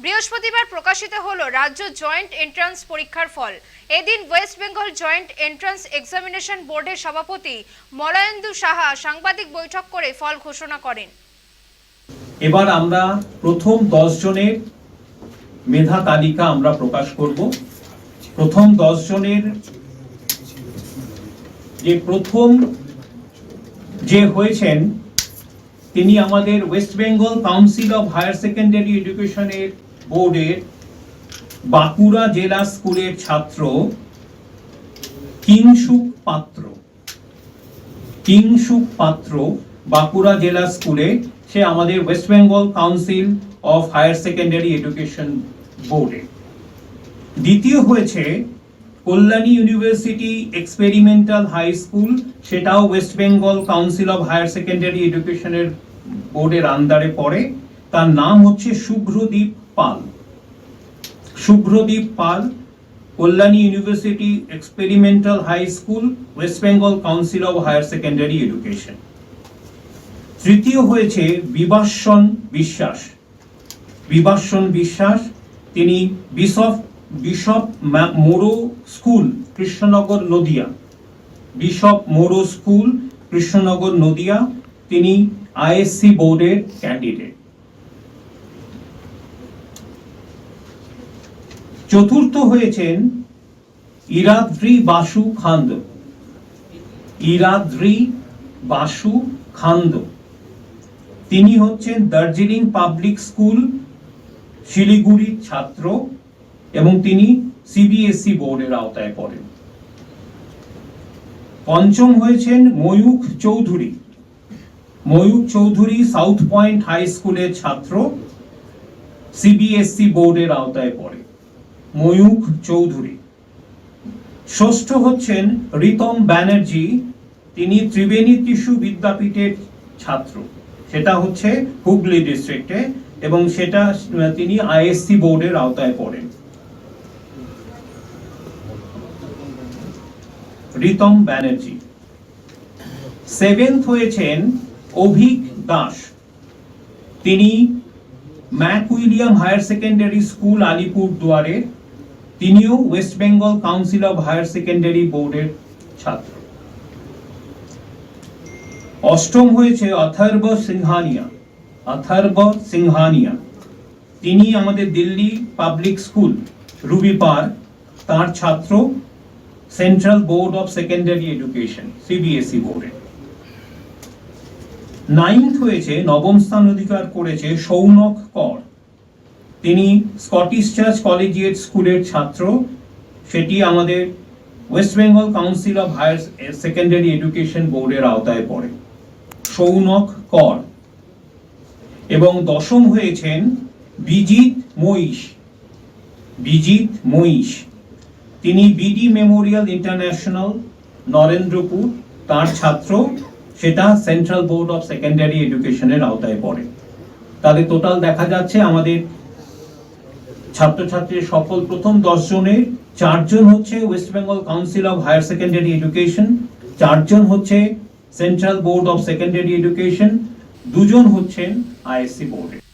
বৃহস্পতিবার প্রকাশিত হলো রাজ্য জয়েন্ট এন্ট্রান্স পরীক্ষার ফল। এদিন West Bengal joint entrance examination বোর্ডের সভাপতি মলয়েন্দু সাহা সাংবাদিক বৈঠক করে ফল ঘোষণা করেন। এবার আমরা প্রথম 10 জনের মেধা তালিকা আমরা প্রকাশ করব। প্রথম 10 জনের প্রথম যে হয়েছেন তিনি আমাদের West Bengal council of higher secondary এডুকেশনের বোর্ডের বাঁকুড়া জেলা স্কুলের ছাত্র কিংসুক পাত্র বাঁকুড়া জেলা স্কুলে, সে আমাদের West Bengal council of higher secondary education বোর্ডে। দ্বিতীয় হয়েছে Kalyani university experimental high school, সেটাও west Bengal council of higher secondary এডুকেশনের বোর্ডের আন্ডারে পড়ে। তার নাম হচ্ছে Subhradeep Pal, Kalyani university experimental high school, west Bengal council of higher secondary education. তৃতীয় হয়েছে বিভাসন বিশ্বাস, তিনি bishop Moreau school Krishnanagar Nadia, তিনি আইএসসি বোর্ডের ক্যান্ডিডেট। চতুর্থ হয়েছেন ইরাদ্রি বাসু খান্দ, তিনি হচ্ছেন দার্জিলিং পাবলিক স্কুল শিলিগুড়ির ছাত্র এবং তিনি সিবিএসই বোর্ডের আওতায় পড়েন। পঞ্চম হয়েছেন Mayukh Chowdhury South Point High স্কুলের ছাত্র, সিবিএসই বোর্ডের আওতায় পড়ে ময়ূখ চৌধুরী। ষষ্ঠ হচ্ছেন রিতম ব্যানার্জি, তিনি ত্রিবেণী টিস্যু বিদ্যাপীঠের ছাত্র, সেটা হচ্ছে হুগলি ডিস্ট্রিক্টে এবং সেটা তিনি আইএসসি বোর্ডের আওতায় পড়েন। রিতম ব্যানার্জি। সেভেন্থ হয়েছেন অভিক দাস, তিনি Mac William higher secondary school আলিপুরদুয়ারের, তিনিও west Bengal council of higher secondary বোর্ডের ছাত্র। অষ্টম হয়েছে অথর্ব সিংহানিয়া, তিনি আমাদের Delhi public school ruby park, তার ছাত্র, central board of secondary education CBSE বোর্ডে। নাইন্থ হয়েছে, নবম স্থান অধিকার করেছে সৌনক কর, তিনি স্কটিশ চার্চ কলেজিয়েট স্কুলের ছাত্র, সেটি আমাদের West Bengal council of higher secondary Education বোর্ডের আওতায় পড়ে সৌনক কর। এবং দশম হয়েছেন বিজিত মহিষ, তিনি বিডি মেমোরিয়াল ইন্টারন্যাশনাল নরেন্দ্রপুর, তার ছাত্র, সেটা সেন্ট্রাল বোর্ড অফ সেকেন্ডারি এডুকেশনের আওতায় পড়ে। তাদের টোটাল দেখা যাচ্ছে আমাদের ছাত্রছাত্রীর সফল প্রথম 10 জনের 4 জন হচ্ছে West Bengal council of higher secondary Education, 4 জন হচ্ছে Central board of secondary Education, 2 জন হচ্ছেন আইএসসি বোর্ডে।